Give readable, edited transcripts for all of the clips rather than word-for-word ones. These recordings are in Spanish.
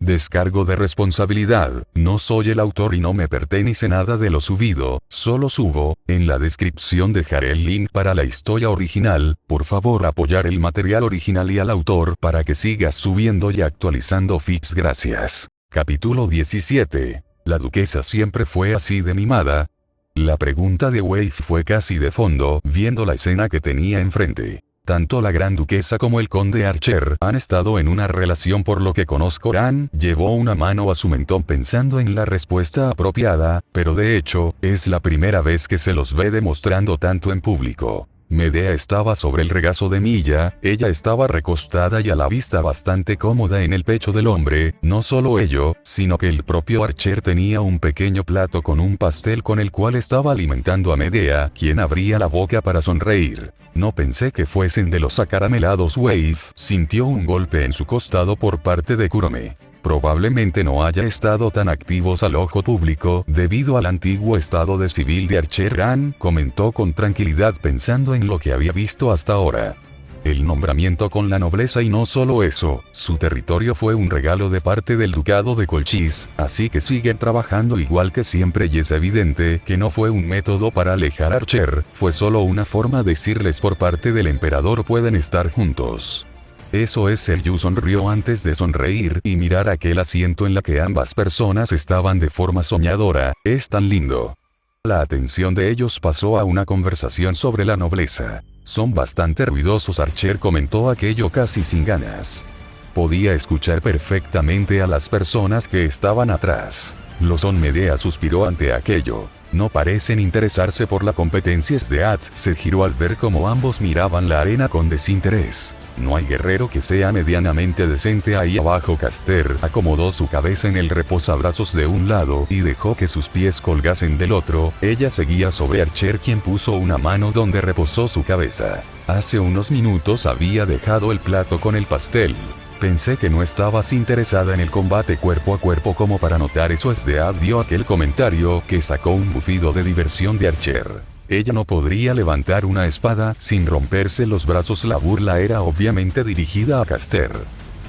Descargo de responsabilidad, no soy el autor y no me pertenece nada de lo subido, solo subo, en la descripción dejaré el link para la historia original, por favor apoyar el material original y al autor para que sigas subiendo y actualizando feeds gracias. Capítulo 17. ¿La duquesa siempre fue así de mimada? La pregunta de Wave fue casi de fondo, viendo la escena que tenía enfrente. Tanto la gran duquesa como el conde Archer han estado en una relación por lo que conozco. Ran llevó una mano a su mentón pensando en la respuesta apropiada, pero de hecho, es la primera vez que se los ve demostrando tanto en público. Medea estaba sobre el regazo de Milla, ella estaba recostada y a la vista bastante cómoda en el pecho del hombre, no solo ello, sino que el propio Archer tenía un pequeño plato con un pastel con el cual estaba alimentando a Medea, quien abría la boca para sonreír. No pensé que fuesen de los acaramelados. Wave sintió un golpe en su costado por parte de Kurome. Probablemente no haya estado tan activos al ojo público debido al antiguo estado de civil de Archer. Ran comentó con tranquilidad pensando en lo que había visto hasta ahora. El nombramiento con la nobleza y no solo eso, su territorio fue un regalo de parte del ducado de Colchis, así que siguen trabajando igual que siempre y es evidente que no fue un método para alejar a Archer, fue solo una forma de decirles por parte del emperador pueden estar juntos. Eso es. Seryu sonrió antes de sonreír y mirar aquel asiento en la que ambas personas estaban de forma soñadora, es tan lindo. La atención de ellos pasó a una conversación sobre la nobleza. Son bastante ruidosos. Archer comentó aquello casi sin ganas. Podía escuchar perfectamente a las personas que estaban atrás. Lo son. Medea suspiró ante aquello. No parecen interesarse por la competencia. Sdeat se giró al ver cómo ambos miraban la arena con desinterés. No hay guerrero que sea medianamente decente ahí abajo. Caster acomodó su cabeza en el reposabrazos de un lado y dejó que sus pies colgasen del otro. Ella seguía sobre Archer, quien puso una mano donde reposó su cabeza. Hace unos minutos había dejado el plato con el pastel. Pensé que no estabas interesada en el combate cuerpo a cuerpo como para notar eso. Sdeat dio aquel comentario que sacó un bufido de diversión de Archer. Ella no podría levantar una espada sin romperse los brazos. La burla era obviamente dirigida a Caster.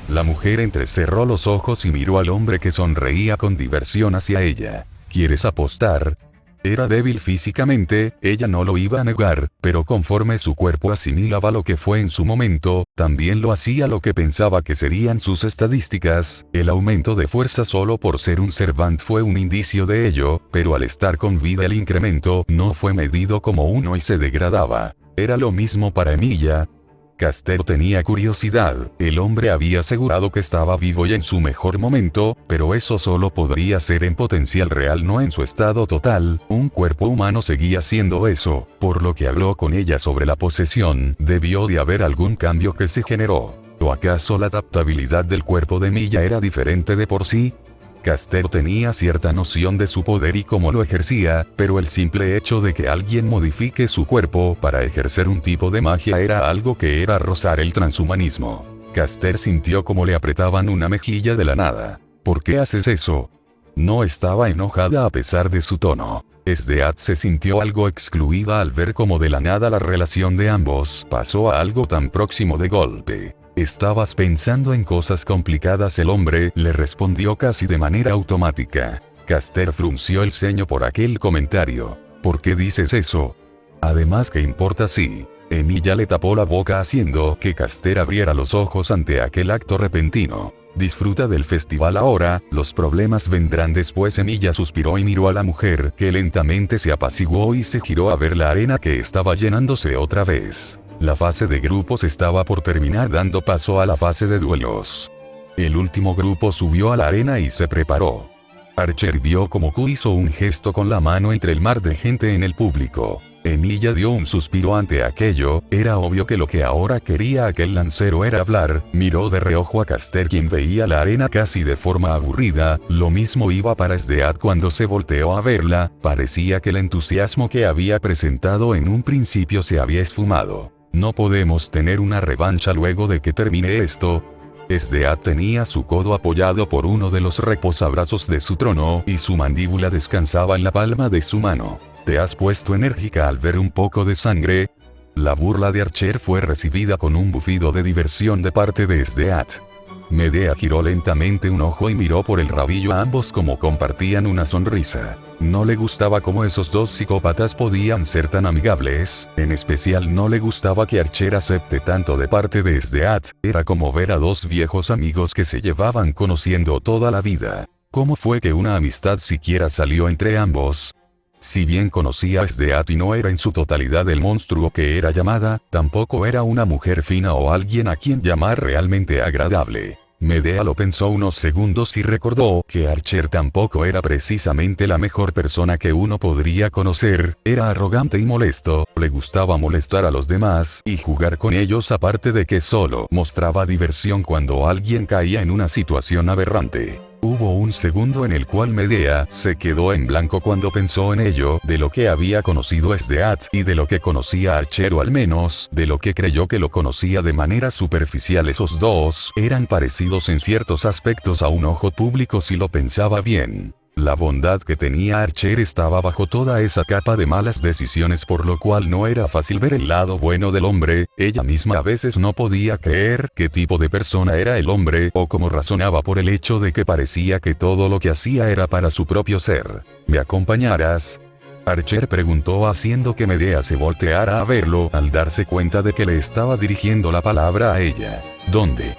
La mujer entrecerró los ojos y miró al hombre que sonreía con diversión hacia ella. ¿Quieres apostar? Era débil físicamente, ella no lo iba a negar, pero conforme su cuerpo asimilaba lo que fue en su momento, también lo hacía lo que pensaba que serían sus estadísticas. El aumento de fuerza solo por ser un servant fue un indicio de ello, pero al estar con vida el incremento no fue medido como uno y se degradaba. Era lo mismo para Emilia. Caster tenía curiosidad. El hombre había asegurado que estaba vivo y en su mejor momento, pero eso solo podría ser en potencial real, no en su estado total. Un cuerpo humano seguía siendo eso, por lo que habló con ella sobre la posesión. Debió de haber algún cambio que se generó. ¿O acaso la adaptabilidad del cuerpo de Milla era diferente de por sí? Caster tenía cierta noción de su poder y cómo lo ejercía, pero el simple hecho de que alguien modifique su cuerpo para ejercer un tipo de magia era algo que era rozar el transhumanismo. Caster sintió como le apretaban una mejilla de la nada. ¿Por qué haces eso? No estaba enojada a pesar de su tono. Sdeat se sintió algo excluida al ver cómo de la nada la relación de ambos pasó a algo tan próximo de golpe. ¿Estabas pensando en cosas complicadas? El hombre le respondió casi de manera automática. Caster frunció el ceño por aquel comentario. ¿Por qué dices eso? Además, ¿qué importa si? Emilia le tapó la boca haciendo que Caster abriera los ojos ante aquel acto repentino. Disfruta del festival ahora, los problemas vendrán después. Emilia suspiró y miró a la mujer, que lentamente se apaciguó y se giró a ver la arena que estaba llenándose otra vez. La fase de grupos estaba por terminar, dando paso a la fase de duelos. El último grupo subió a la arena y se preparó. Archer vio como Q hizo un gesto con la mano entre el mar de gente en el público. Emilia dio un suspiro ante aquello. Era obvio que lo que ahora quería aquel lancero era hablar. Miró de reojo a Caster, quien veía la arena casi de forma aburrida. Lo mismo iba para Sdeat cuando se volteó a verla. Parecía que el entusiasmo que había presentado en un principio se había esfumado. No podemos tener una revancha luego de que termine esto. Sdeat tenía su codo apoyado por uno de los reposabrazos de su trono y su mandíbula descansaba en la palma de su mano. ¿Te has puesto enérgica al ver un poco de sangre? La burla de Archer fue recibida con un bufido de diversión de parte de Sdeat. Medea giró lentamente un ojo y miró por el rabillo a ambos como compartían una sonrisa. No le gustaba cómo esos dos psicópatas podían ser tan amigables, en especial no le gustaba que Archer acepte tanto de parte de Sdeat, era como ver a dos viejos amigos que se llevaban conociendo toda la vida. ¿Cómo fue que una amistad siquiera salió entre ambos? Si bien conocía a Sdeat y no era en su totalidad el monstruo que era llamada, tampoco era una mujer fina o alguien a quien llamar realmente agradable. Medea lo pensó unos segundos y recordó que Archer tampoco era precisamente la mejor persona que uno podría conocer, era arrogante y molesto, le gustaba molestar a los demás y jugar con ellos aparte de que solo mostraba diversión cuando alguien caía en una situación aberrante. Hubo un segundo en el cual Medea se quedó en blanco cuando pensó en ello, de lo que había conocido Sdeat y de lo que conocía a Archer o al menos, de lo que creyó que lo conocía de manera superficial. Esos dos eran parecidos en ciertos aspectos a un ojo público si lo pensaba bien. La bondad que tenía Archer estaba bajo toda esa capa de malas decisiones por lo cual no era fácil ver el lado bueno del hombre, ella misma a veces no podía creer qué tipo de persona era el hombre o cómo razonaba por el hecho de que parecía que todo lo que hacía era para su propio ser. ¿Me acompañarás? Archer preguntó haciendo que Medea se volteara a verlo al darse cuenta de que le estaba dirigiendo la palabra a ella. ¿Dónde?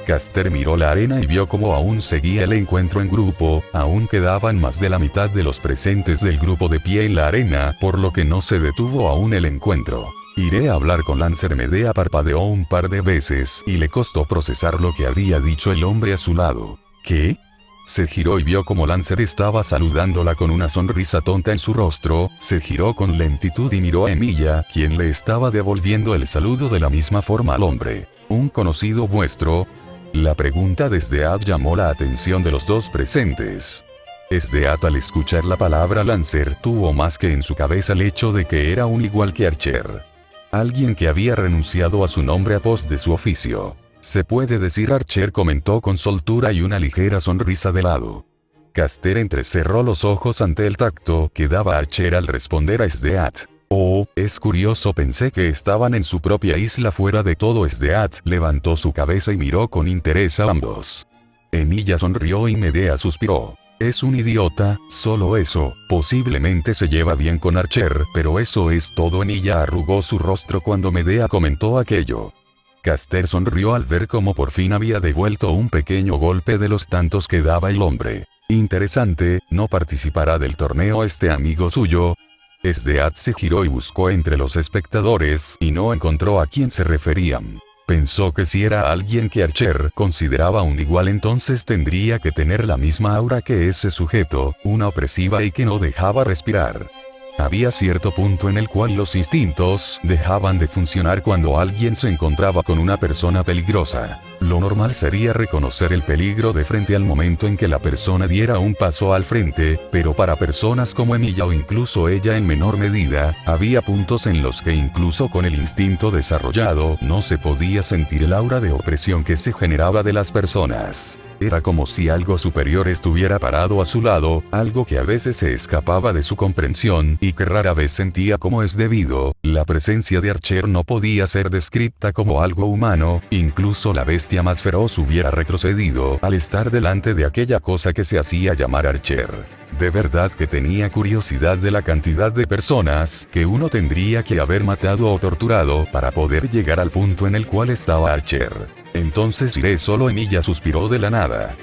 Caster miró la arena y vio cómo aún seguía el encuentro en grupo, aún quedaban más de la mitad de los presentes del grupo de pie en la arena, por lo que no se detuvo aún el encuentro. Iré a hablar con Lancer. Medea parpadeó un par de veces y le costó procesar lo que había dicho el hombre a su lado. ¿Qué? Se giró y vio como Lancer estaba saludándola con una sonrisa tonta en su rostro, se giró con lentitud y miró a Emilia, quien le estaba devolviendo el saludo de la misma forma al hombre. ¿Un conocido vuestro? La pregunta de Sdeat llamó la atención de los dos presentes. Sdeat al escuchar la palabra Lancer tuvo más que en su cabeza el hecho de que era un igual que Archer. Alguien que había renunciado a su nombre a pos de su oficio. Se puede decir, Archer comentó con soltura y una ligera sonrisa de lado. Caster entrecerró los ojos ante el tacto que daba Archer al responder a Sdeat. Oh, es curioso, pensé que estaban en su propia isla fuera de todo. Sdeat levantó su cabeza y miró con interés a ambos. Emilia sonrió y Medea suspiró. Es un idiota, solo eso, posiblemente se lleva bien con Archer, pero eso es todo. Emilia arrugó su rostro cuando Medea comentó aquello. Caster sonrió al ver cómo por fin había devuelto un pequeño golpe de los tantos que daba el hombre. Interesante, ¿no participará del torneo este amigo suyo? Sdeat se giró y buscó entre los espectadores y no encontró a quién se referían. Pensó que si era alguien que Archer consideraba un igual, entonces tendría que tener la misma aura que ese sujeto, una opresiva y que no dejaba respirar. Había cierto punto en el cual los instintos dejaban de funcionar cuando alguien se encontraba con una persona peligrosa. Lo normal sería reconocer el peligro de frente al momento en que la persona diera un paso al frente, pero para personas como Emilia o incluso ella en menor medida, había puntos en los que incluso con el instinto desarrollado no se podía sentir el aura de opresión que se generaba de las personas. Era como si algo superior estuviera parado a su lado, algo que a veces se escapaba de su comprensión y que rara vez sentía como es debido. La presencia de Archer no podía ser descrita como algo humano, incluso la bestia más feroz hubiera retrocedido al estar delante de aquella cosa que se hacía llamar Archer. De verdad que tenía curiosidad de la cantidad de personas que uno tendría que haber matado o torturado para poder llegar al punto en el cual estaba Archer. Entonces iré solo. Emilia suspiró de la nada.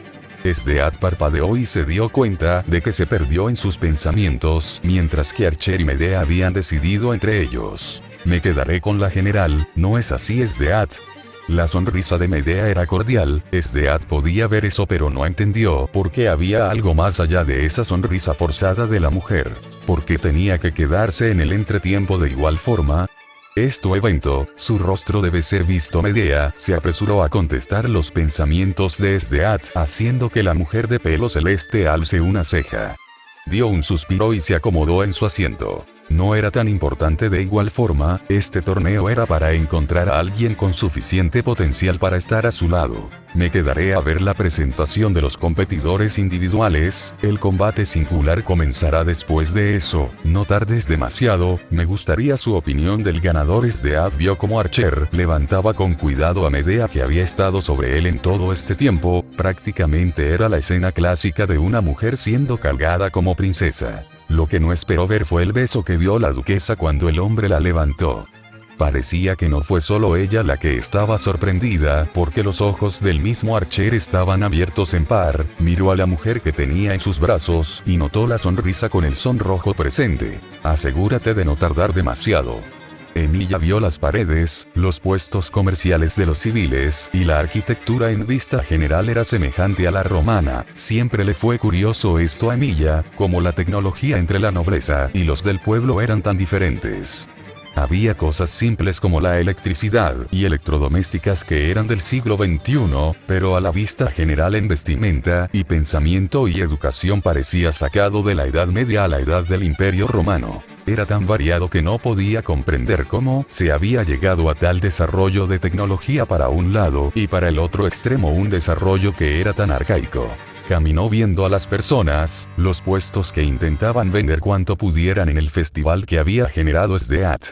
Sdeat parpadeó y se dio cuenta de que se perdió en sus pensamientos, mientras que Archer y Medea habían decidido entre ellos. Me quedaré con la general, ¿no es así, Sdeat? La sonrisa de Medea era cordial. Sdeat podía ver eso, pero no entendió por qué había algo más allá de esa sonrisa forzada de la mujer. ¿Por qué tenía que quedarse en el entretiempo de igual forma? Esto evento, su rostro debe ser visto. Medea se apresuró a contestar los pensamientos de Sdeat, haciendo que la mujer de pelo celeste alce una ceja. Dio un suspiro y se acomodó en su asiento. No era tan importante de igual forma, este torneo era para encontrar a alguien con suficiente potencial para estar a su lado. Me quedaré a ver la presentación de los competidores individuales, el combate singular comenzará después de eso, no tardes demasiado, me gustaría su opinión del ganador. Sdeath vio como Archer levantaba con cuidado a Medea que había estado sobre él en todo este tiempo, prácticamente era la escena clásica de una mujer siendo cargada como princesa. Lo que no esperó ver fue el beso que dio la duquesa cuando el hombre la levantó. Parecía que no fue solo ella la que estaba sorprendida, porque los ojos del mismo Archer estaban abiertos en par, miró a la mujer que tenía en sus brazos, y notó la sonrisa con el sonrojo presente. Asegúrate de no tardar demasiado. Emilia vio las paredes, los puestos comerciales de los civiles, y la arquitectura en vista general era semejante a la romana. Siempre le fue curioso esto a Emilia, como la tecnología entre la nobleza y los del pueblo eran tan diferentes. Había cosas simples como la electricidad y electrodomésticas que eran del siglo XXI, pero a la vista general en vestimenta y pensamiento y educación parecía sacado de la Edad Media a la Edad del Imperio Romano. Era tan variado que no podía comprender cómo se había llegado a tal desarrollo de tecnología para un lado y para el otro extremo un desarrollo que era tan arcaico. Caminó viendo a las personas, los puestos que intentaban vender cuanto pudieran en el festival que había generado Sdeath.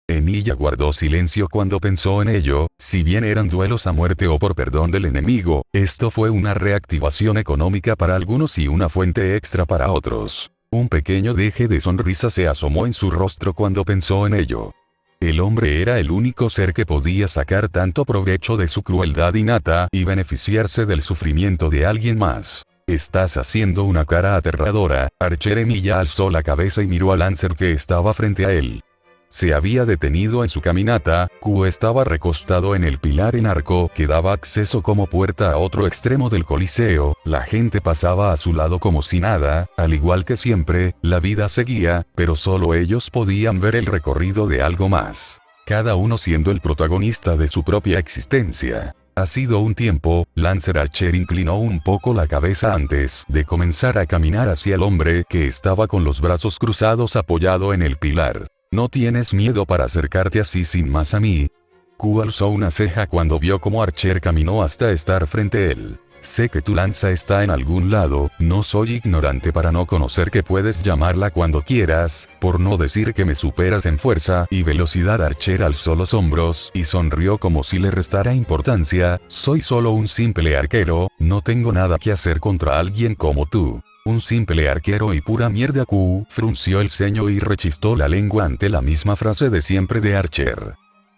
Emilia guardó silencio cuando pensó en ello, si bien eran duelos a muerte o por perdón del enemigo, esto fue una reactivación económica para algunos y una fuente extra para otros. Un pequeño deje de sonrisa se asomó en su rostro cuando pensó en ello. El hombre era el único ser que podía sacar tanto provecho de su crueldad innata y beneficiarse del sufrimiento de alguien más. Estás haciendo una cara aterradora. Archer. Emilia alzó la cabeza y miró a Lancer que estaba frente a él. Se había detenido en su caminata, Q estaba recostado en el pilar en arco que daba acceso como puerta a otro extremo del coliseo, la gente pasaba a su lado como si nada, al igual que siempre, la vida seguía, pero solo ellos podían ver el recorrido de algo más. Cada uno siendo el protagonista de su propia existencia. Ha sido un tiempo, Lancer. Archer inclinó un poco la cabeza antes de comenzar a caminar hacia el hombre que estaba con los brazos cruzados apoyado en el pilar. ¿No tienes miedo para acercarte así sin más a mí? Q alzó una ceja cuando vio cómo Archer caminó hasta estar frente a él. Sé que tu lanza está en algún lado, no soy ignorante para no conocer que puedes llamarla cuando quieras, por no decir que me superas en fuerza y velocidad. Archer alzó los hombros y sonrió como si le restara importancia, soy solo un simple arquero, no tengo nada que hacer contra alguien como tú. Un simple arquero y pura mierda. Q frunció el ceño y rechistó la lengua ante la misma frase de siempre de Archer.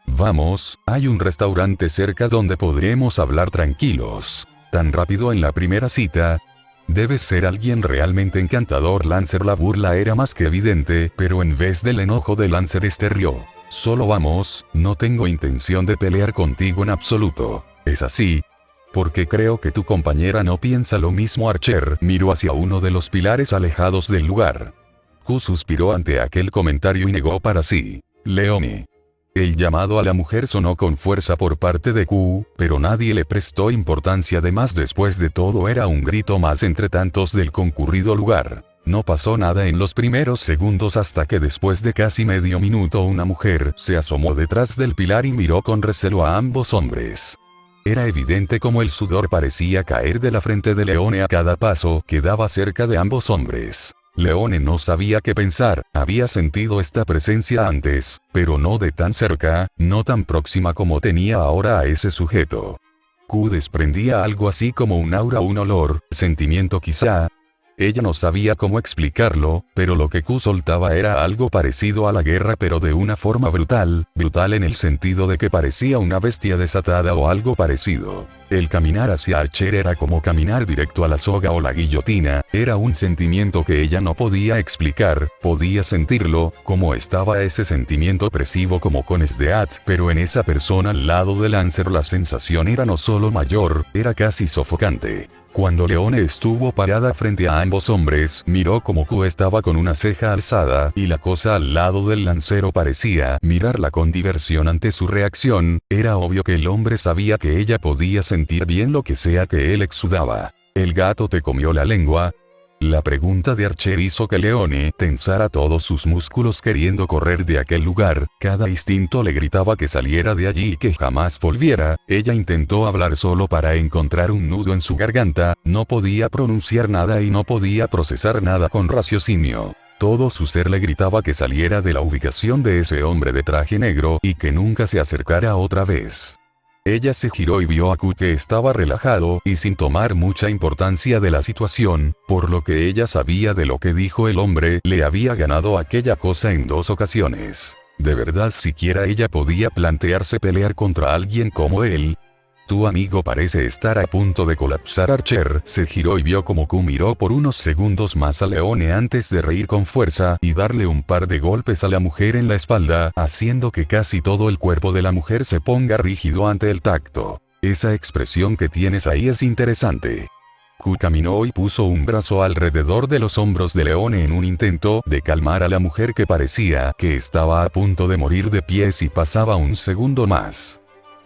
Vamos, hay un restaurante cerca donde podremos hablar tranquilos. Tan rápido en la primera cita. Debes ser alguien realmente encantador. Lancer. La burla era más que evidente, pero en vez del enojo de Lancer rió. Solo vamos, no tengo intención de pelear contigo en absoluto. ¿Es así? Porque creo que tu compañera no piensa lo mismo. Archer miró hacia uno de los pilares alejados del lugar. Q suspiró ante aquel comentario y negó para sí. Leone. El llamado a la mujer sonó con fuerza por parte de Q, pero nadie le prestó importancia. Además, después de todo era un grito más entre tantos del concurrido lugar. No pasó nada en los primeros segundos hasta que después de casi medio minuto una mujer se asomó detrás del pilar y miró con recelo a ambos hombres. Era evidente como el sudor parecía caer de la frente de Leone a cada paso que daba cerca de ambos hombres. Leone no sabía qué pensar, había sentido esta presencia antes, pero no de tan cerca, no tan próxima como tenía ahora a ese sujeto. Q desprendía algo así como un aura, un olor, sentimiento quizá. Ella no sabía cómo explicarlo, pero lo que Q soltaba era algo parecido a la guerra, pero de una forma brutal, brutal en el sentido de que parecía una bestia desatada o algo parecido. El caminar hacia Archer era como caminar directo a la soga o la guillotina, era un sentimiento que ella no podía explicar, podía sentirlo, como estaba ese sentimiento opresivo como con Sdeath, pero en esa persona al lado de Lancer la sensación era no solo mayor, era casi sofocante. Cuando Leone estuvo parada frente a ambos hombres, miró como Q estaba con una ceja alzada, y la cosa al lado del lancero parecía mirarla con diversión ante su reacción. Era obvio que el hombre sabía que ella podía sentir bien lo que sea que él exudaba. ¿El gato te comió la lengua? La pregunta de Archer hizo que Leone tensara todos sus músculos queriendo correr de aquel lugar, cada instinto le gritaba que saliera de allí y que jamás volviera. Ella intentó hablar solo para encontrar un nudo en su garganta, no podía pronunciar nada y no podía procesar nada con raciocinio. Todo su ser le gritaba que saliera de la ubicación de ese hombre de traje negro y que nunca se acercara otra vez. Ella se giró y vio a Q que estaba relajado y sin tomar mucha importancia de la situación, por lo que ella sabía de lo que dijo el hombre, le había ganado aquella cosa en 2 ocasiones. ¿De verdad siquiera ella podía plantearse pelear contra alguien como él? Tu amigo parece estar a punto de colapsar. Archer se giró y vio como Q miró por unos segundos más a Leone antes de reír con fuerza y darle un par de golpes a la mujer en la espalda, haciendo que casi todo el cuerpo de la mujer se ponga rígido ante el tacto. Esa expresión que tienes ahí es interesante. Q caminó y puso un brazo alrededor de los hombros de Leone en un intento de calmar a la mujer que parecía que estaba a punto de morir de pie si pasaba un segundo más.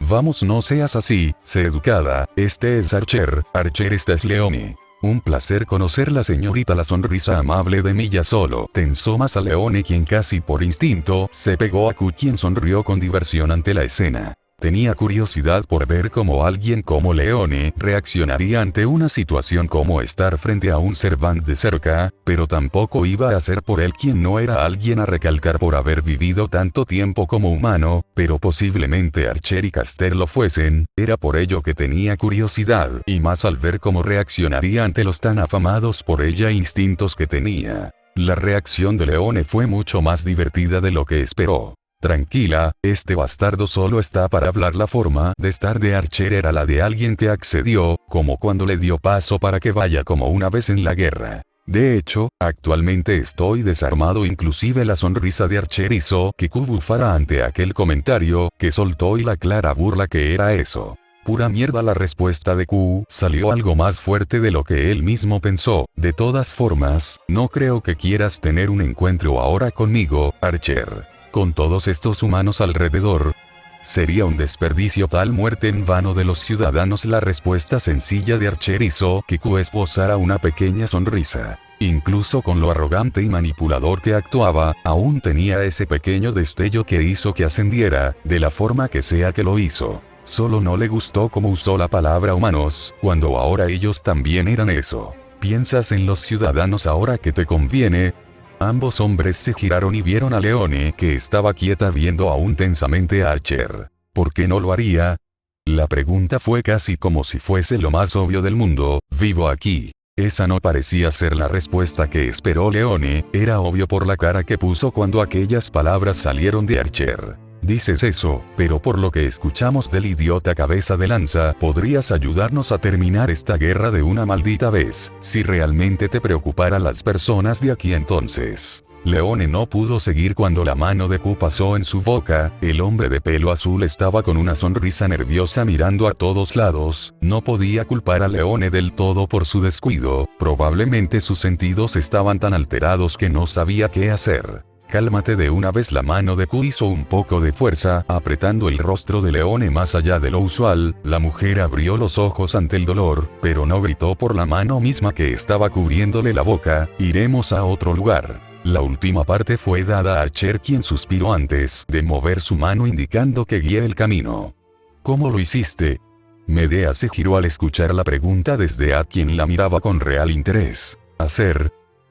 Vamos, no seas así, sé educada, este es Archer, esta es Leone. Un placer conocer la señorita. La sonrisa amable de Milla solo tensó más a Leone, quien casi por instinto se pegó a Q, quien sonrió con diversión ante la escena. Tenía curiosidad por ver cómo alguien como Leone reaccionaría ante una situación como estar frente a un Servant de cerca, pero tampoco iba a ser por él quien no era alguien a recalcar por haber vivido tanto tiempo como humano, pero posiblemente Archer y Caster lo fuesen, era por ello que tenía curiosidad, y más al ver cómo reaccionaría ante los tan afamados por ella instintos que tenía. La reacción de Leone fue mucho más divertida de lo que esperó. Tranquila, este bastardo solo está para hablar. La forma de estar de Archer era la de alguien que accedió, como cuando le dio paso para que vaya como una vez en la guerra. De hecho, actualmente estoy desarmado. Inclusive la sonrisa de Archer hizo que Q bufara ante aquel comentario que soltó y la clara burla que era eso. Pura mierda. La respuesta de Q salió algo más fuerte de lo que él mismo pensó. De todas formas, no creo que quieras tener un encuentro ahora conmigo, Archer. Con todos estos humanos alrededor, sería un desperdicio tal muerte en vano de los ciudadanos. La respuesta sencilla de Archer hizo que Q esbozara una pequeña sonrisa. Incluso con lo arrogante y manipulador que actuaba, aún tenía ese pequeño destello que hizo que ascendiera, de la forma que sea que lo hizo. Solo no le gustó cómo usó la palabra humanos, cuando ahora ellos también eran eso. ¿Piensas en los ciudadanos ahora que te conviene? Ambos hombres se giraron y vieron a Leone, que estaba quieta viendo aún tensamente a Archer. ¿Por qué no lo haría? La pregunta fue casi como si fuese lo más obvio del mundo. Vivo aquí. Esa no parecía ser la respuesta que esperó Leone, era obvio por la cara que puso cuando aquellas palabras salieron de Archer. Dices eso, pero por lo que escuchamos del idiota cabeza de lanza, podrías ayudarnos a terminar esta guerra de una maldita vez, si realmente te preocupara las personas de aquí. Entonces, Leone no pudo seguir cuando la mano de Q pasó en su boca. El hombre de pelo azul estaba con una sonrisa nerviosa mirando a todos lados. No podía culpar a Leone del todo por su descuido, probablemente sus sentidos estaban tan alterados que no sabía qué hacer. Cálmate de una vez. La mano de Q hizo un poco de fuerza, apretando el rostro de Leone más allá de lo usual. La mujer abrió los ojos ante el dolor, pero no gritó por la mano misma que estaba cubriéndole la boca. Iremos a otro lugar. La última parte fue dada a Archer, quien suspiró antes de mover su mano indicando que guíe el camino. ¿Cómo lo hiciste? Medea se giró al escuchar la pregunta desde a quien la miraba con real interés.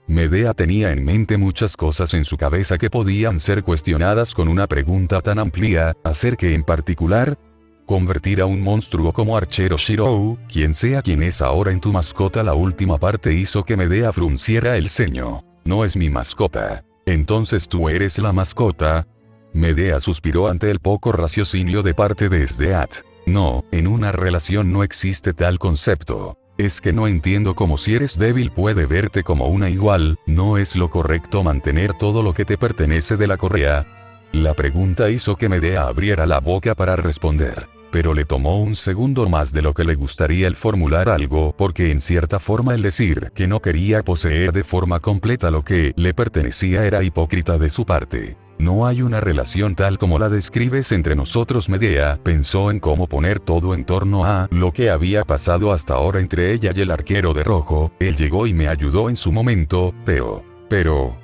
Medea tenía en mente muchas cosas en su cabeza que podían ser cuestionadas con una pregunta tan amplia. ¿Hacer qué en particular? Convertir a un monstruo como Archer o Shirou, quien sea quien es ahora, en tu mascota. La última parte hizo que Medea frunciera el ceño. No es mi mascota. Entonces tú eres la mascota. Medea suspiró ante el poco raciocinio de parte de Sdeat. No, en una relación no existe tal concepto. Es que no entiendo cómo, si eres débil, puede verte como una igual. ¿No es lo correcto mantener todo lo que te pertenece de la correa? La pregunta hizo que Medea abriera la boca para responder, pero le tomó un segundo más de lo que le gustaría el formular algo, porque en cierta forma el decir que no quería poseer de forma completa lo que le pertenecía era hipócrita de su parte. No hay una relación tal como la describes entre nosotros. Medea pensó en cómo poner todo en torno a lo que había pasado hasta ahora entre ella y el arquero de rojo. Él llegó y me ayudó en su momento, pero...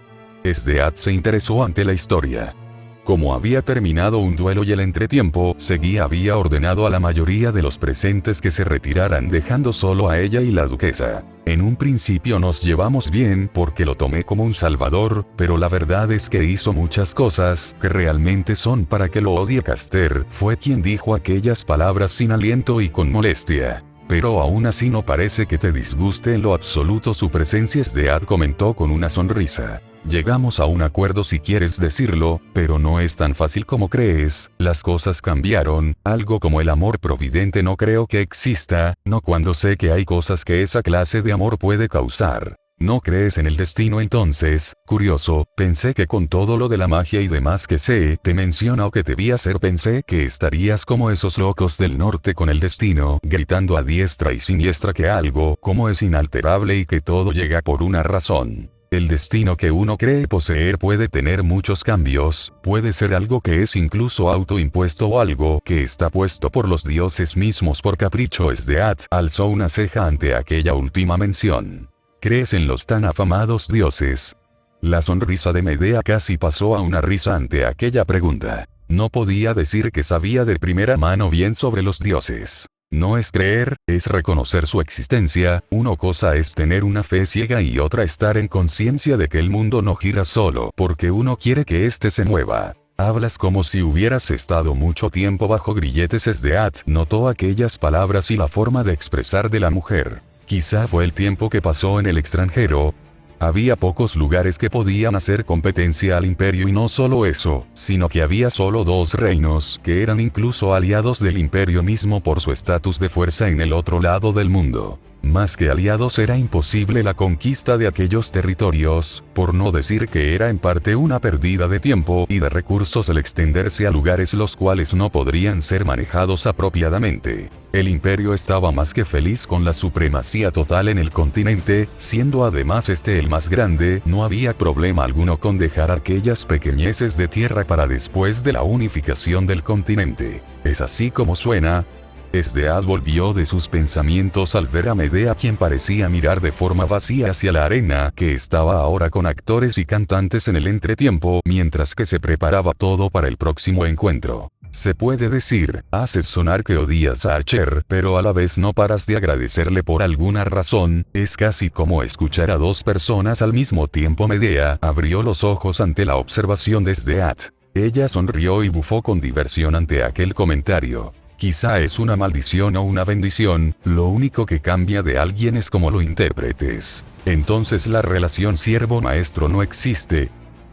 Esdeath se interesó ante la historia. Como había terminado un duelo y el entretiempo seguía, había ordenado a la mayoría de los presentes que se retiraran, dejando solo a ella y la duquesa. En un principio nos llevamos bien porque lo tomé como un salvador, pero la verdad es que hizo muchas cosas que realmente son para que lo odie. Caster fue quien dijo aquellas palabras sin aliento y con molestia. Pero aún así no parece que te disguste en lo absoluto su presencia. Esdeath comentó con una sonrisa. Llegamos a un acuerdo, si quieres decirlo, pero no es tan fácil como crees. Las cosas cambiaron. Algo como el amor providente no creo que exista, no cuando sé que hay cosas que esa clase de amor puede causar. ¿No crees en el destino entonces? Curioso, pensé que con todo lo de la magia y demás que sé, te menciono que te vi hacer, pensé que estarías como esos locos del norte con el destino, gritando a diestra y siniestra que algo como es inalterable y que todo llega por una razón. El destino que uno cree poseer puede tener muchos cambios, puede ser algo que es incluso autoimpuesto o algo que está puesto por los dioses mismos por capricho. Esdeath alzó una ceja ante aquella última mención. ¿Crees en los tan afamados dioses? La sonrisa de Medea casi pasó a una risa ante aquella pregunta. No podía decir que sabía de primera mano bien sobre los dioses. No es creer, es reconocer su existencia. Una cosa es tener una fe ciega y otra estar en conciencia de que el mundo no gira solo porque uno quiere que éste se mueva. Hablas como si hubieras estado mucho tiempo bajo grilletes. Esdeath notó aquellas palabras y la forma de expresar de la mujer. Quizá fue el tiempo que pasó en el extranjero. Había pocos lugares que podían hacer competencia al imperio, y no solo eso, sino que había solo dos reinos que eran incluso aliados del imperio mismo por su estatus de fuerza en el otro lado del mundo. Más que aliados, era imposible la conquista de aquellos territorios, por no decir que era en parte una pérdida de tiempo y de recursos el extenderse a lugares los cuales no podrían ser manejados apropiadamente. El imperio estaba más que feliz con la supremacía total en el continente, siendo además este el más grande. No había problema alguno con dejar aquellas pequeñeces de tierra para después de la unificación del continente. ¿Es así como suena? Esdeath volvió de sus pensamientos al ver a Medea, quien parecía mirar de forma vacía hacia la arena, que estaba ahora con actores y cantantes en el entretiempo, mientras que se preparaba todo para el próximo encuentro. Se puede decir, haces sonar que odias a Archer, pero a la vez no paras de agradecerle por alguna razón. Es casi como escuchar a dos personas al mismo tiempo. Medea abrió los ojos ante la observación de Esdeath. Ella sonrió y bufó con diversión ante aquel comentario. Quizá es una maldición o una bendición, lo único que cambia de alguien es cómo lo interpretes. Entonces la relación siervo-maestro no existe.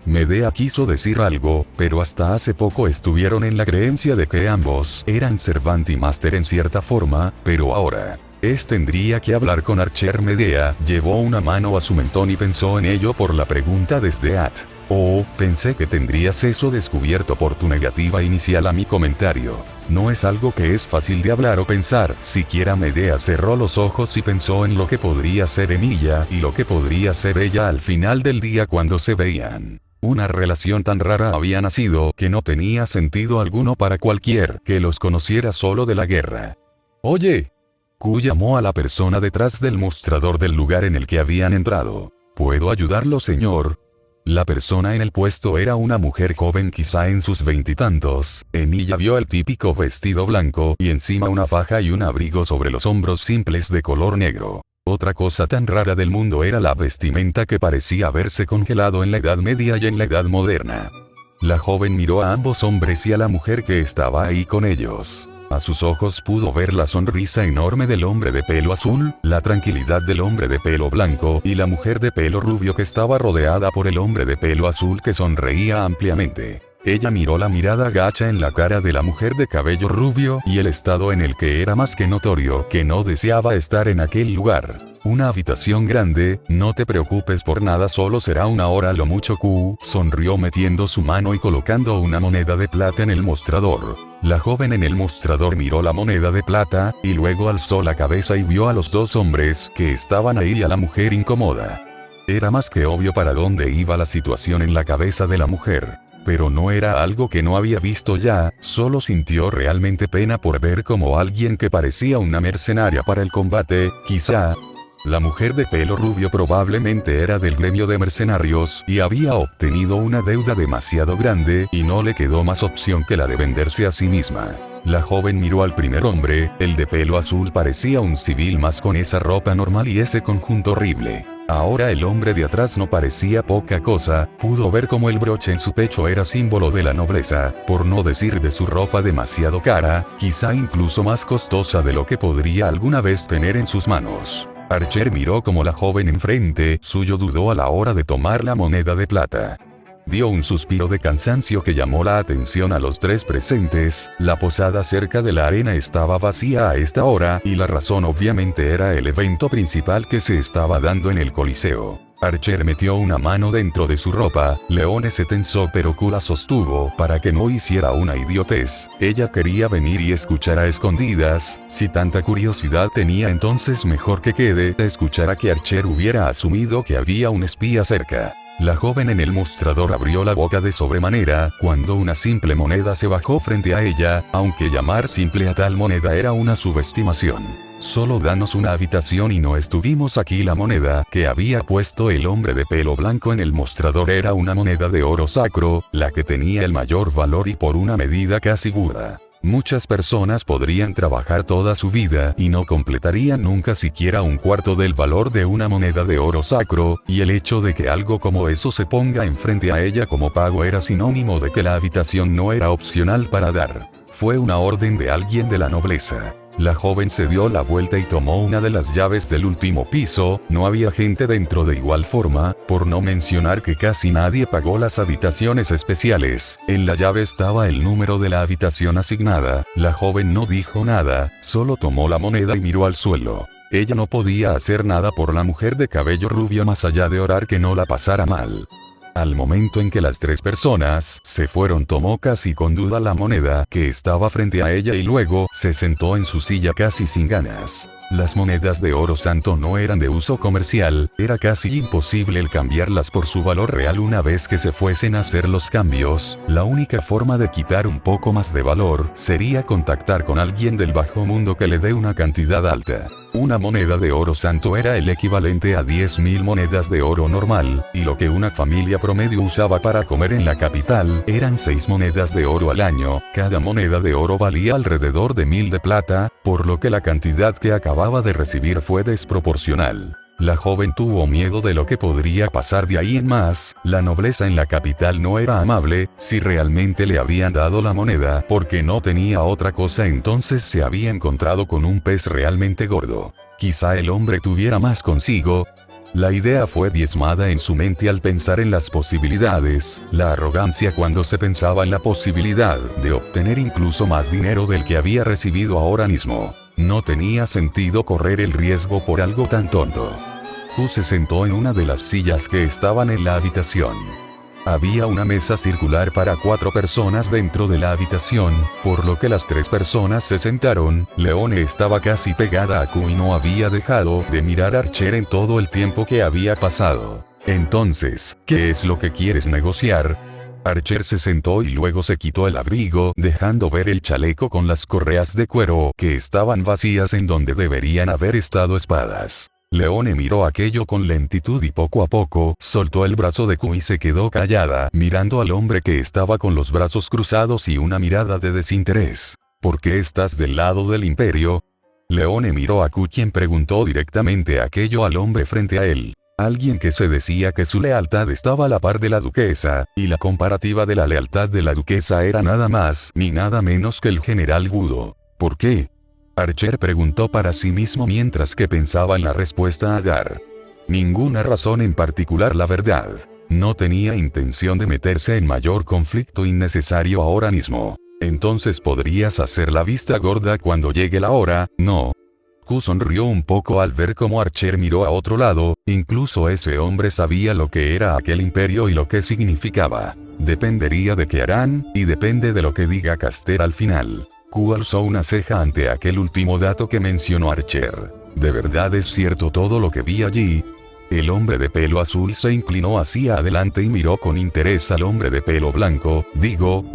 Medea quiso decir algo, pero hasta hace poco estuvieron en la creencia de que ambos eran servant y máster en cierta forma, pero ahora tendría que hablar con Archer. Medea llevó una mano a su mentón y pensó en ello por la pregunta de Esdeath. Oh, pensé que tendrías eso descubierto por tu negativa inicial a mi comentario. No es algo que es fácil de hablar o pensar siquiera. Medea cerró los ojos y pensó en lo que podría ser en ella y lo que podría ser ella al final del día cuando se veían. Una relación tan rara había nacido que no tenía sentido alguno para cualquier que los conociera solo de la guerra. Oye. Q llamó a la persona detrás del mostrador del lugar en el que habían entrado. ¿Puedo ayudarlo, señor? La persona en el puesto era una mujer joven, quizá en sus veintitantos. Emilia vio el típico vestido blanco y encima una faja y un abrigo sobre los hombros simples de color negro. Otra cosa tan rara del mundo era la vestimenta, que parecía haberse congelado en la Edad Media y en la Edad Moderna. La joven miró a ambos hombres y a la mujer que estaba ahí con ellos. A sus ojos pudo ver la sonrisa enorme del hombre de pelo azul, la tranquilidad del hombre de pelo blanco y la mujer de pelo rubio que estaba rodeada por el hombre de pelo azul, que sonreía ampliamente. Ella miró la mirada gacha en la cara de la mujer de cabello rubio y el estado en el que era más que notorio que no deseaba estar en aquel lugar. Una habitación grande, no te preocupes por nada, solo será una hora lo mucho. Q sonrió metiendo su mano y colocando una moneda de plata en el mostrador. La joven en el mostrador miró la moneda de plata, y luego alzó la cabeza y vio a los dos hombres que estaban ahí y a la mujer incómoda. Era más que obvio para dónde iba la situación en la cabeza de la mujer. Pero no era algo que no había visto ya, solo sintió realmente pena por ver como alguien que parecía una mercenaria para el combate, quizá. La mujer de pelo rubio probablemente era del gremio de mercenarios y había obtenido una deuda demasiado grande y no le quedó más opción que la de venderse a sí misma. La joven miró al primer hombre, el de pelo azul parecía un civil más con esa ropa normal y ese conjunto horrible. Ahora el hombre de atrás no parecía poca cosa, pudo ver como el broche en su pecho era símbolo de la nobleza, por no decir de su ropa demasiado cara, quizá incluso más costosa de lo que podría alguna vez tener en sus manos. Archer miró como la joven enfrente suyo dudó a la hora de tomar la moneda de plata. Dio un suspiro de cansancio que llamó la atención a los tres presentes. La posada cerca de la arena estaba vacía a esta hora y la razón obviamente era el evento principal que se estaba dando en el Coliseo. Archer metió una mano dentro de su ropa, Leone se tensó pero Q la sostuvo para que no hiciera una idiotez. Ella quería venir y escuchar a escondidas, si tanta curiosidad tenía entonces mejor que quede a escuchar a que Archer hubiera asumido que había un espía cerca. La joven en el mostrador abrió la boca de sobremanera cuando una simple moneda se bajó frente a ella, aunque llamar simple a tal moneda era una subestimación. Solo danos una habitación y no estuvimos aquí. La moneda que había puesto el hombre de pelo blanco en el mostrador era una moneda de oro sacro, la que tenía el mayor valor y por una medida casi burda. Muchas personas podrían trabajar toda su vida y no completarían nunca siquiera un cuarto del valor de una moneda de oro sacro, y el hecho de que algo como eso se ponga enfrente a ella como pago era sinónimo de que la habitación no era opcional para dar. Fue una orden de alguien de la nobleza. La joven se dio la vuelta y tomó una de las llaves del último piso. No había gente dentro de igual forma, por no mencionar que casi nadie pagó las habitaciones especiales. En la llave estaba el número de la habitación asignada. La joven no dijo nada, solo tomó la moneda y miró al suelo. Ella no podía hacer nada por la mujer de cabello rubio más allá de orar que no la pasara mal. Al momento en que las tres personas se fueron, tomó casi con duda la moneda que estaba frente a ella y luego se sentó en su silla casi sin ganas. Las monedas de oro santo no eran de uso comercial, era casi imposible el cambiarlas por su valor real una vez que se fuesen a hacer los cambios. La única forma de quitar un poco más de valor sería contactar con alguien del bajo mundo que le dé una cantidad alta. Una moneda de oro santo era el equivalente a 10.000 monedas de oro normal, y lo que una familia promedio usaba para comer en la capital eran 6 monedas de oro al año. Cada moneda de oro valía alrededor de 1.000 de plata, por lo que la cantidad que acababa de recibir fue desproporcional. La joven tuvo miedo de lo que podría pasar de ahí en más. La nobleza en la capital no era amable. Si realmente le habían dado la moneda porque no tenía otra cosa, entonces se había encontrado con un pez realmente gordo. Quizá el hombre tuviera más consigo. La idea fue diezmada en su mente al pensar en las posibilidades, la arrogancia cuando se pensaba en la posibilidad de obtener incluso más dinero del que había recibido ahora mismo. No tenía sentido correr el riesgo por algo tan tonto. Q se sentó en una de las sillas que estaban en la habitación. Había una mesa circular para 4 personas dentro de la habitación, por lo que las 3 personas se sentaron. Leone estaba casi pegada a Q y no había dejado de mirar a Archer en todo el tiempo que había pasado. Entonces, ¿qué es lo que quieres negociar? Archer se sentó y luego se quitó el abrigo, dejando ver el chaleco con las correas de cuero que estaban vacías en donde deberían haber estado espadas. Leone miró aquello con lentitud y poco a poco soltó el brazo de Q y se quedó callada, mirando al hombre que estaba con los brazos cruzados y una mirada de desinterés. ¿Por qué estás del lado del imperio? Leone miró a Q, quien preguntó directamente aquello al hombre frente a él. Alguien que se decía que su lealtad estaba a la par de la duquesa, y la comparativa de la lealtad de la duquesa era nada más ni nada menos que el general Gudo. ¿Por qué? Archer preguntó para sí mismo mientras que pensaba en la respuesta a dar. Ninguna razón en particular, la verdad. No tenía intención de meterse en mayor conflicto innecesario ahora mismo. Entonces podrías hacer la vista gorda cuando llegue la hora, ¿no? Q sonrió un poco al ver cómo Archer miró a otro lado. Incluso ese hombre sabía lo que era aquel imperio y lo que significaba. Dependería de qué harán, y depende de lo que diga Caster al final. Q alzó una ceja ante aquel último dato que mencionó Archer. ¿De verdad es cierto todo lo que vi allí? El hombre de pelo azul se inclinó hacia adelante y miró con interés al hombre de pelo blanco.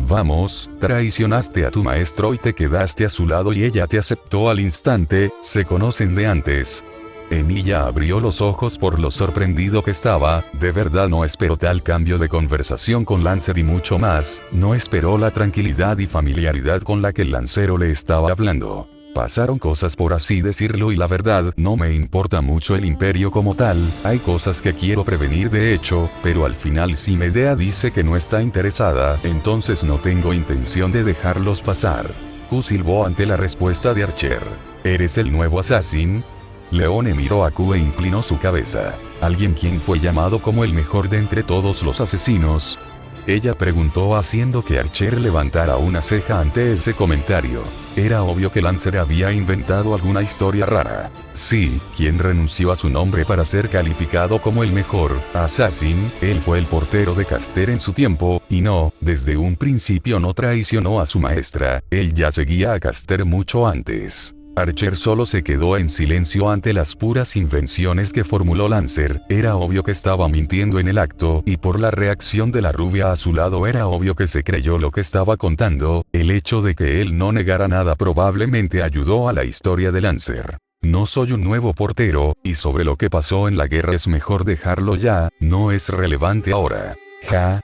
Vamos, traicionaste a tu maestro y te quedaste a su lado y ella te aceptó al instante, se conocen de antes. Emilia abrió los ojos por lo sorprendido que estaba, de verdad no esperó tal cambio de conversación con Lancer y mucho más, no esperó la tranquilidad y familiaridad con la que el lancero le estaba hablando. Pasaron cosas por así decirlo y la verdad no me importa mucho el imperio como tal, hay cosas que quiero prevenir de hecho, pero al final si Medea dice que no está interesada, entonces no tengo intención de dejarlos pasar. Q silbó ante la respuesta de Archer. ¿Eres el nuevo assassin? Leone miró a Q e inclinó su cabeza. ¿Alguien quien fue llamado como el mejor de entre todos los asesinos? Ella preguntó haciendo que Archer levantara una ceja ante ese comentario. Era obvio que Lancer había inventado alguna historia rara. Sí, quien renunció a su nombre para ser calificado como el mejor assassin, él fue el portero de Caster en su tiempo, y no, desde un principio no traicionó a su maestra, él ya seguía a Caster mucho antes. Archer solo se quedó en silencio ante las puras invenciones que formuló Lancer, era obvio que estaba mintiendo en el acto, y por la reacción de la rubia a su lado era obvio que se creyó lo que estaba contando, el hecho de que él no negara nada probablemente ayudó a la historia de Lancer. No soy un nuevo portero, y sobre lo que pasó en la guerra es mejor dejarlo ya, no es relevante ahora.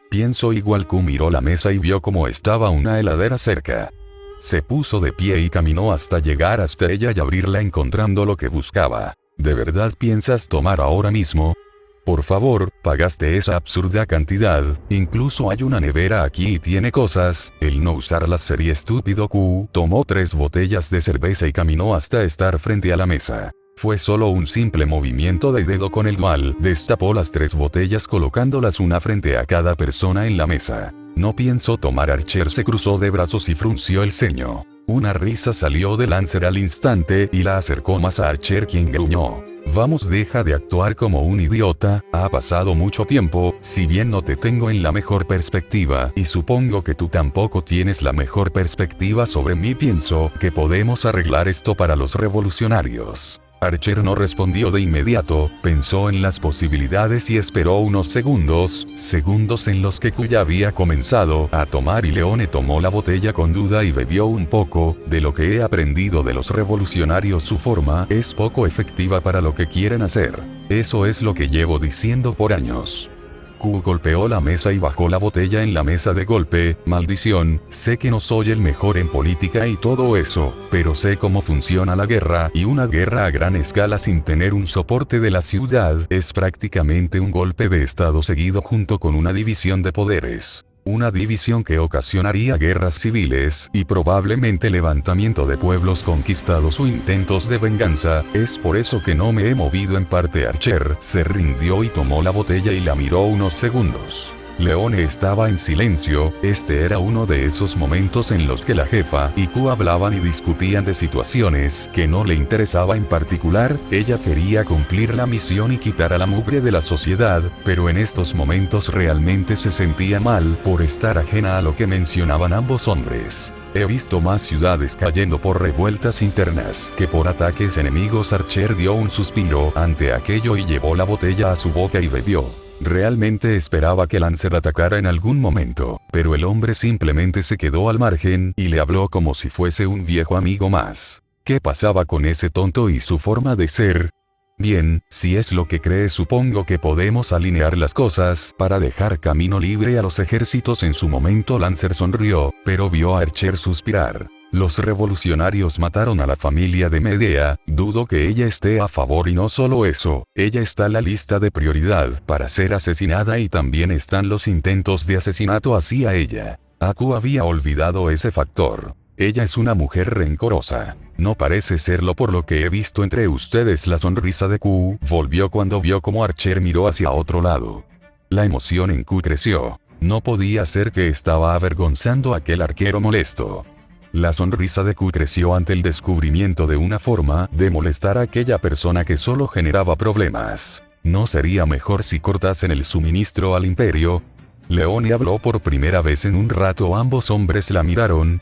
Pienso igual. Q miró la mesa y vio cómo estaba una heladera cerca. Se puso de pie y caminó hasta llegar hasta ella y abrirla encontrando lo que buscaba. ¿De verdad piensas tomar ahora mismo? Por favor, pagaste esa absurda cantidad, incluso hay una nevera aquí y tiene cosas, el no usarlas sería estúpido. Q tomó 3 botellas de cerveza y caminó hasta estar frente a la mesa. Fue solo un simple movimiento de dedo con el cual destapó las 3 botellas colocándolas una frente a cada persona en la mesa. No pienso tomar. Archer se cruzó de brazos y frunció el ceño. Una risa salió de Lancer al instante y la acercó más a Archer, quien gruñó. Vamos, deja de actuar como un idiota, ha pasado mucho tiempo, si bien no te tengo en la mejor perspectiva y supongo que tú tampoco tienes la mejor perspectiva sobre mí, pienso que podemos arreglar esto para los revolucionarios. Archer no respondió de inmediato, pensó en las posibilidades y esperó unos segundos en los que Q ya había comenzado a tomar y Leone tomó la botella con duda y bebió un poco. De lo que he aprendido de los revolucionarios, su forma es poco efectiva para lo que quieren hacer. Eso es lo que llevo diciendo por años. Q golpeó la mesa y bajó la botella en la mesa de golpe. Maldición, sé que no soy el mejor en política y todo eso, pero sé cómo funciona la guerra, y una guerra a gran escala sin tener un soporte de la ciudad es prácticamente un golpe de estado seguido junto con una división de poderes. Una división que ocasionaría guerras civiles y probablemente levantamiento de pueblos conquistados o intentos de venganza. Es por eso que no me he movido. En parte Archer se rindió y tomó la botella y la miró unos segundos. Leone estaba en silencio. Este era uno de esos momentos en los que la jefa y Q hablaban y discutían de situaciones que no le interesaba en particular. Ella quería cumplir la misión y quitar a la mugre de la sociedad, pero en estos momentos realmente se sentía mal por estar ajena a lo que mencionaban ambos hombres. He visto más ciudades cayendo por revueltas internas que por ataques enemigos. Archer dio un suspiro ante aquello y llevó la botella a su boca y bebió. Realmente esperaba que Lancer atacara en algún momento, pero el hombre simplemente se quedó al margen y le habló como si fuese un viejo amigo más. ¿Qué pasaba con ese tonto y su forma de ser? Bien, si es lo que crees, supongo que podemos alinear las cosas para dejar camino libre a los ejércitos. En su momento Lancer sonrió, pero vio a Archer suspirar. Los revolucionarios mataron a la familia de Medea, dudo que ella esté a favor, y no solo eso, ella está en la lista de prioridad para ser asesinada y también están los intentos de asesinato hacia ella. Q había olvidado ese factor. Ella es una mujer rencorosa. No parece serlo por lo que he visto entre ustedes. La sonrisa de Q volvió cuando vio cómo Archer miró hacia otro lado. La emoción en Q creció. No podía ser que estaba avergonzando a aquel arquero molesto. La sonrisa de Q creció ante el descubrimiento de una forma de molestar a aquella persona que solo generaba problemas. ¿No sería mejor si cortasen el suministro al imperio? Leone habló por primera vez en un rato. Ambos hombres la miraron.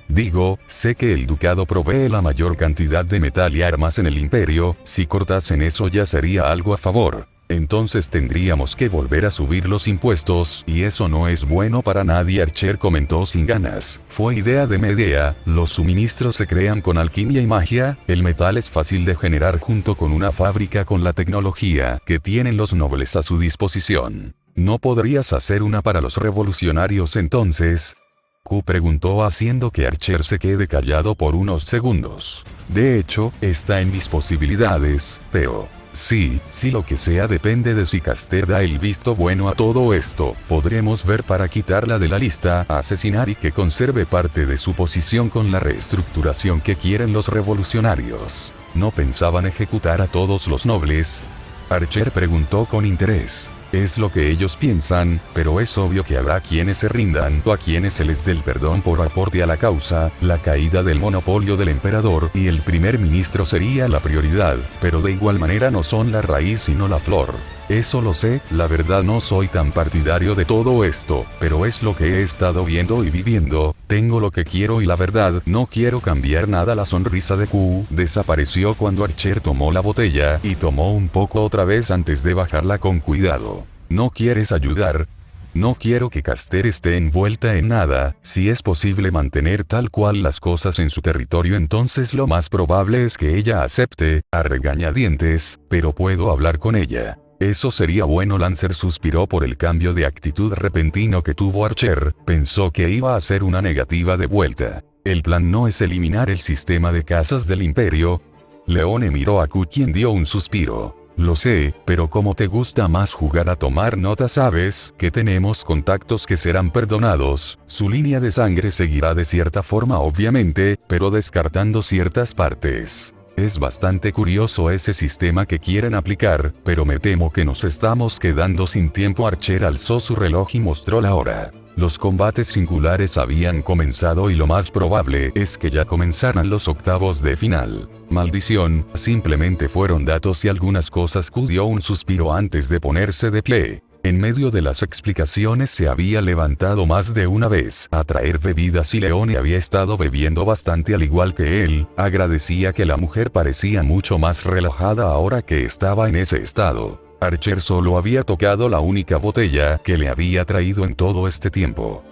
Sé que el ducado provee la mayor cantidad de metal y armas en el imperio, si cortasen eso ya sería algo a favor. Entonces tendríamos que volver a subir los impuestos, y eso no es bueno para nadie. Archer comentó sin ganas. Fue idea de Medea, los suministros se crean con alquimia y magia, el metal es fácil de generar junto con una fábrica con la tecnología que tienen los nobles a su disposición. ¿No podrías hacer una para los revolucionarios entonces? Q preguntó haciendo que Archer se quede callado por unos segundos. De hecho, está en mis posibilidades, pero... Sí, lo que sea depende de si Caster da el visto bueno a todo esto. Podremos ver para quitarla de la lista, asesinar y que conserve parte de su posición con la reestructuración que quieren los revolucionarios. ¿No pensaban ejecutar a todos los nobles? Archer preguntó con interés. Es lo que ellos piensan, pero es obvio que habrá quienes se rindan o a quienes se les dé el perdón por aporte a la causa. La caída del monopolio del emperador y el primer ministro sería la prioridad, pero de igual manera no son la raíz sino la flor. Eso lo sé, la verdad no soy tan partidario de todo esto, pero es lo que he estado viendo y viviendo, tengo lo que quiero y la verdad no quiero cambiar nada. La sonrisa de Q desapareció cuando Archer tomó la botella y tomó un poco otra vez antes de bajarla con cuidado. ¿No quieres ayudar? No quiero que Caster esté envuelta en nada, si es posible mantener tal cual las cosas en su territorio entonces lo más probable es que ella acepte, a regañadientes, pero puedo hablar con ella. Eso sería bueno. Lancer suspiró por el cambio de actitud repentino que tuvo Archer, pensó que iba a ser una negativa de vuelta. El plan no es eliminar el sistema de casas del imperio. Leone miró a Q quien dio un suspiro. Lo sé, pero como te gusta más jugar a tomar nota sabes que tenemos contactos que serán perdonados, su línea de sangre seguirá de cierta forma obviamente, pero descartando ciertas partes. Es bastante curioso ese sistema que quieren aplicar, pero me temo que nos estamos quedando sin tiempo. Archer alzó su reloj y mostró la hora. Los combates singulares habían comenzado y lo más probable es que ya comenzaran los octavos de final. Maldición, simplemente fueron datos y algunas cosas. Q dio un suspiro antes de ponerse de pie. En medio de las explicaciones se había levantado más de una vez a traer bebidas y Leone había estado bebiendo bastante al igual que él. Agradecía que la mujer parecía mucho más relajada ahora que estaba en ese estado. Archer solo había tocado la única botella que le había traído en todo este tiempo.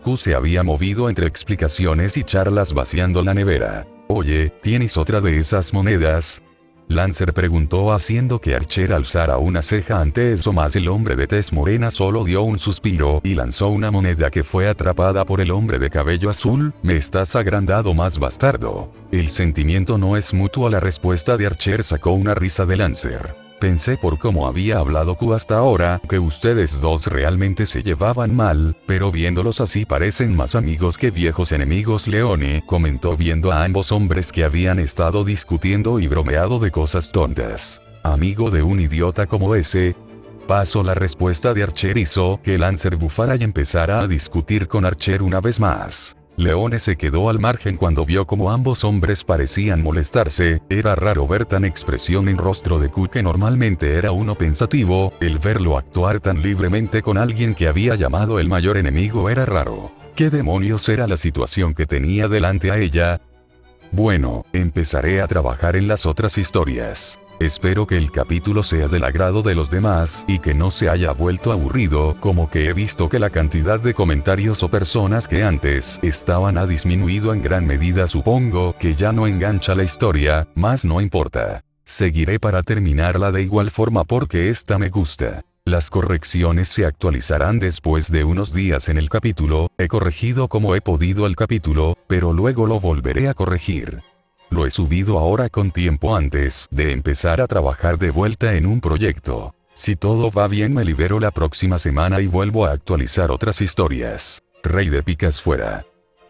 Q se había movido entre explicaciones y charlas vaciando la nevera. Oye, ¿tienes otra de esas monedas? Lancer preguntó haciendo que Archer alzara una ceja ante eso, mas el hombre de tez morena solo dio un suspiro y lanzó una moneda que fue atrapada por el hombre de cabello azul. ¿Me estás agrandado más, bastardo? El sentimiento no es mutuo. La respuesta de Archer sacó una risa de Lancer. Pensé por cómo había hablado Q hasta ahora que ustedes dos realmente se llevaban mal, pero viéndolos así parecen más amigos que viejos enemigos. Leone comentó viendo a ambos hombres que habían estado discutiendo y bromeado de cosas tontas. ¿Amigo de un idiota como ese? Paso. La respuesta de Archer hizo que Lancer bufara y empezara a discutir con Archer una vez más. Leone se quedó al margen cuando vio cómo ambos hombres parecían molestarse. Era raro ver tan expresión en rostro de Q, que normalmente era uno pensativo. El verlo actuar tan libremente con alguien que había llamado el mayor enemigo era raro. ¿Qué demonios era la situación que tenía delante a ella? Bueno, empezaré a trabajar en las otras historias. Espero que el capítulo sea del agrado de los demás y que no se haya vuelto aburrido, como que he visto que la cantidad de comentarios o personas que antes estaban ha disminuido en gran medida. Supongo que ya no engancha la historia, mas no importa. Seguiré para terminarla de igual forma porque esta me gusta. Las correcciones se actualizarán después de unos días en el capítulo. He corregido como he podido el capítulo, pero luego lo volveré a corregir. Lo he subido ahora con tiempo antes de empezar a trabajar de vuelta en un proyecto. Si todo va bien me libero la próxima semana y vuelvo a actualizar otras historias. Rey de Picas fuera.